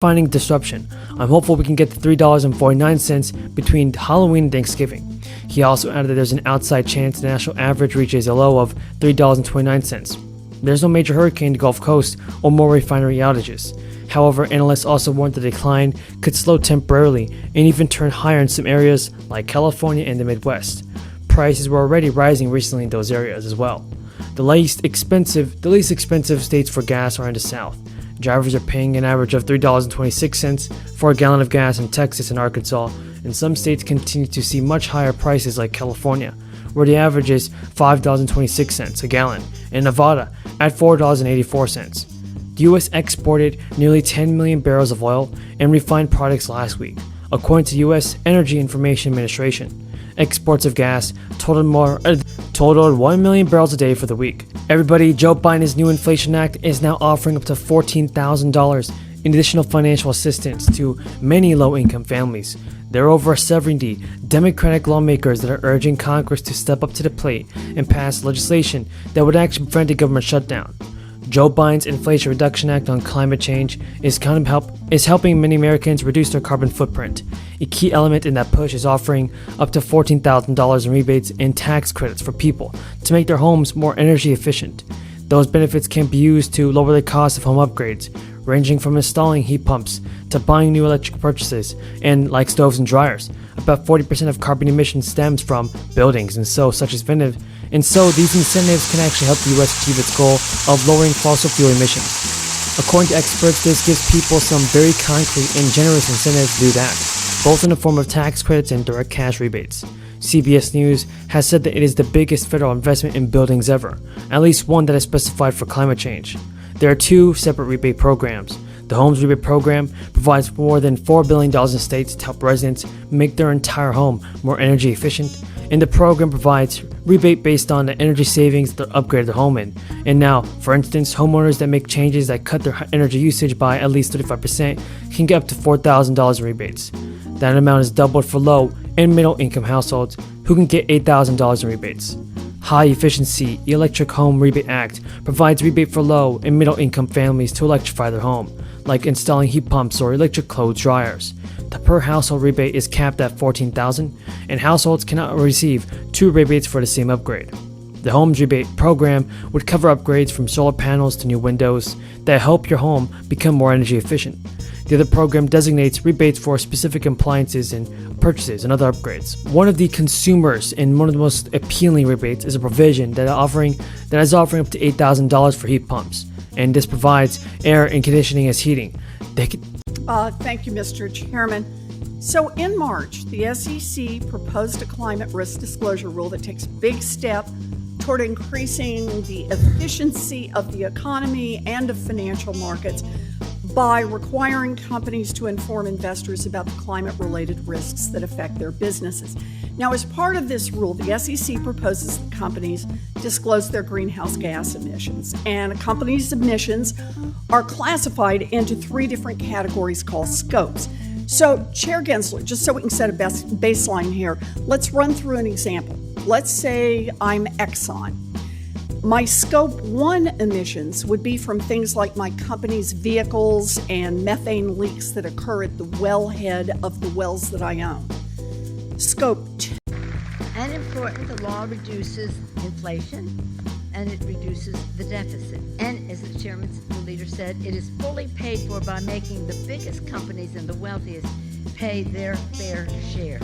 finding disruption. I'm hopeful we can get to $3.49 between Halloween and Thanksgiving. He also added that there's an outside chance the national average reaches a low of $3.29. There's no major hurricane in the Gulf Coast or more refinery outages. However, analysts also warned the decline could slow temporarily and even turn higher in some areas like California and the Midwest. Prices were already rising recently in those areas as well. The least expensive states for gas are in the South. Drivers are paying an average of $3.26 for a gallon of gas in Texas and Arkansas, and some states continue to see much higher prices like California, where the average is $5.26 a gallon, and Nevada at $4.84. The U.S. exported nearly 10 million barrels of oil and refined products last week, according to the U.S. Energy Information Administration. Exports of gas totaled 1 million barrels a day for the week. Everybody, Joe Biden's new Inflation Act is now offering up to $14,000 in additional financial assistance to many low-income families. There are over 70 Democratic lawmakers that are urging Congress to step up to the plate and pass legislation that would actually prevent a government shutdown. Joe Biden's Inflation Reduction Act on climate change is helping many Americans reduce their carbon footprint. A key element in that push is offering up to $14,000 in rebates and tax credits for people to make their homes more energy efficient. Those benefits can be used to lower the cost of home upgrades, ranging from installing heat pumps to buying new electric purchases, and like stoves and dryers. About 40% of carbon emissions stems from buildings, and so these incentives can actually help the U.S. achieve its goal of lowering fossil fuel emissions. According to experts, this gives people some very concrete and generous incentives to do that, both in the form of tax credits and direct cash rebates. CBS News has said that it is the biggest federal investment in buildings ever, at least one that is specified for climate change. There are two separate rebate programs. The Homes Rebate Program provides more than $4 billion in states to help residents make their entire home more energy efficient, and the program provides rebate based on the energy savings they upgrade their home in. And now, for instance, homeowners that make changes that cut their energy usage by at least 35% can get up to $4,000 in rebates. That amount is doubled for low and middle income households who can get $8,000 in rebates. High Efficiency Electric Home Rebate Act provides rebate for low and middle income families to electrify their home, like installing heat pumps or electric clothes dryers. The per household rebate is capped at $14,000, and households cannot receive two rebates for the same upgrade. The Homes Rebate Program would cover upgrades from solar panels to new windows that help your home become more energy efficient. The other program designates rebates for specific appliances and purchases and other upgrades. One of the consumers and one of the most appealing rebates is a provision that is offering up to $8,000 for heat pumps, and this provides air and conditioning as heating. Thank you, Mr. Chairman. So in March, the SEC proposed a climate risk disclosure rule that takes a big step toward increasing the efficiency of the economy and of financial markets by requiring companies to inform investors about the climate-related risks that affect their businesses. Now, as part of this rule, the SEC proposes that companies disclose their greenhouse gas emissions, and a company's emissions are classified into three different categories called scopes. So, Chair Gensler, just so we can set a baseline here, let's run through an example. Let's say I'm Exxon. My Scope 1 emissions would be from things like my company's vehicles and methane leaks that occur at the wellhead of the wells that I own. Scope 2. And important, the law reduces inflation and it reduces the deficit. And as the leader said, it is fully paid for by making the biggest companies and the wealthiest pay their fair share.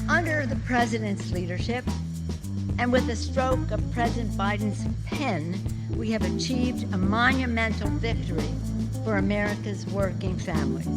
Under the president's leadership, and with the stroke of President Biden's pen, we have achieved a monumental victory for America's working families.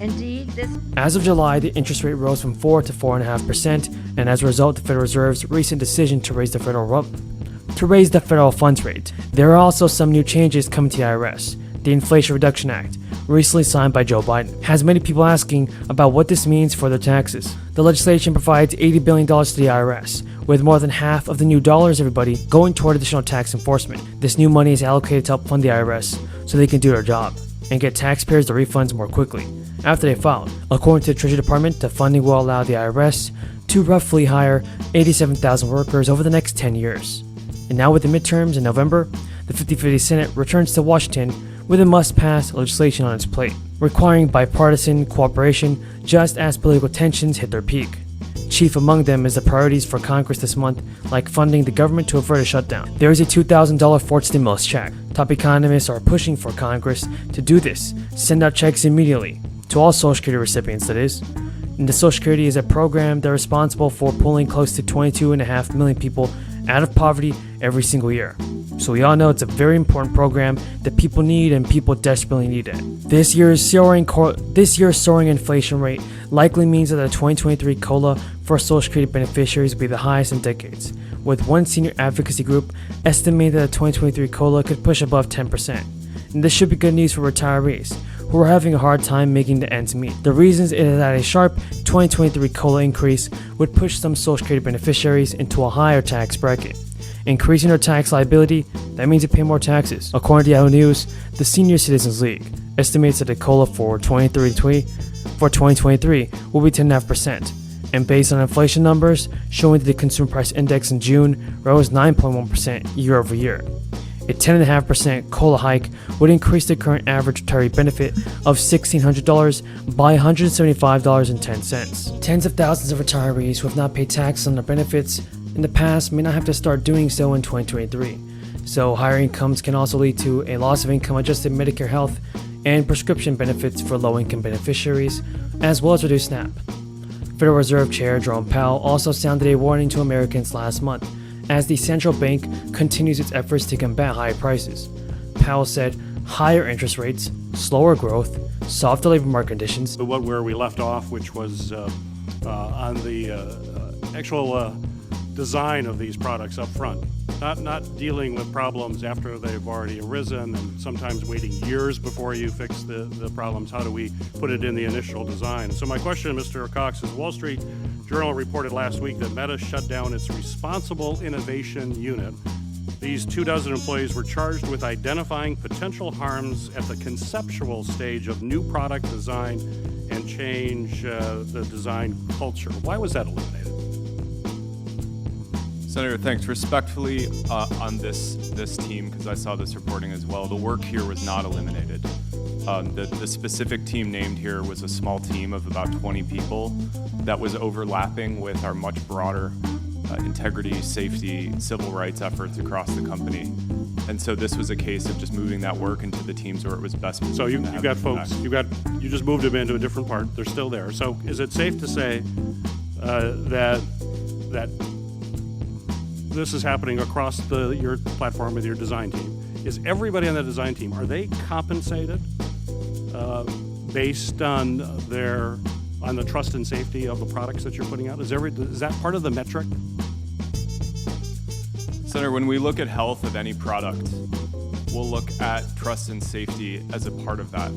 Indeed, As of July, the interest rate rose from 4 to 4.5%, and as a result, the Federal Reserve's recent decision to raise the federal funds rate. There are also some new changes coming to the IRS. The Inflation Reduction Act, recently signed by Joe Biden, has many people asking about what this means for their taxes. The legislation provides $80 billion to the IRS, with more than half of the new dollars, going toward additional tax enforcement. This new money is allocated to help fund the IRS so they can do their job and get taxpayers the refunds more quickly after they file. According to the Treasury Department, the funding will allow the IRS to roughly hire 87,000 workers over the next 10 years. And now with the midterms in November, The 50-50 Senate returns to Washington with a must-pass legislation on its plate, requiring bipartisan cooperation just as political tensions hit their peak. Chief among them is the priorities for Congress this month, like funding the government to avert a shutdown. There is a $2,000 Ford stimulus check. Top economists are pushing for Congress to do this, send out checks immediately, to all Social Security recipients, that is. And the Social Security is a program that's responsible for pulling close to 22.5 million people out of poverty every single year. So we all know it's a very important program that people need and people desperately need it. This year's soaring inflation rate likely means that the 2023 COLA for Social Security beneficiaries will be the highest in decades, with one senior advocacy group estimating that the 2023 COLA could push above 10%. And this should be good news for retirees who are having a hard time making the ends meet. The reasons is that a sharp 2023 COLA increase would push some Social Security beneficiaries into a higher tax bracket. Increasing their tax liability, that means you pay more taxes. According to Yahoo News, the Senior Citizens League estimates that the COLA for 2023 will be 10.5%, and based on inflation numbers showing that the Consumer Price Index in June rose 9.1% year over year. A 10.5% COLA hike would increase the current average retiree benefit of $1,600 by $175.10. Tens of thousands of retirees who have not paid taxes on their benefits in the past may not have to start doing so in 2023. So higher incomes can also lead to a loss of income-adjusted Medicare health and prescription benefits for low-income beneficiaries, as well as reduced SNAP. Federal Reserve Chair Jerome Powell also sounded a warning to Americans last month as the central bank continues its efforts to combat high prices. Powell said higher interest rates, slower growth, softer labor market conditions. Where we left off, which was on the actual design of these products up front, not dealing with problems after they've already arisen and sometimes waiting years before you fix the problems. How do we put it in the initial design? So my question, Mr. Cox, is Wall Street Journal reported last week that Meta shut down its Responsible Innovation Unit. These 24 employees were charged with identifying potential harms at the conceptual stage of new product design and change the design culture. Why was that eliminated? Senator, thanks. Respectfully, on this team, because I saw this reporting as well, the work here was not eliminated. The specific team named here was a small team of about 20 people that was overlapping with our much broader integrity, safety, civil rights efforts across the company. And so this was a case of just moving that work into the teams where it was best. So you've got folks, you just moved them into a different part. They're still there. So is it safe to say that this is happening across your platform with your design team? Is everybody on the design team, are they compensated based on the trust and safety of the products that you're putting out? Is that part of the metric? Senator, when we look at health of any product, we'll look at trust and safety as a part of that.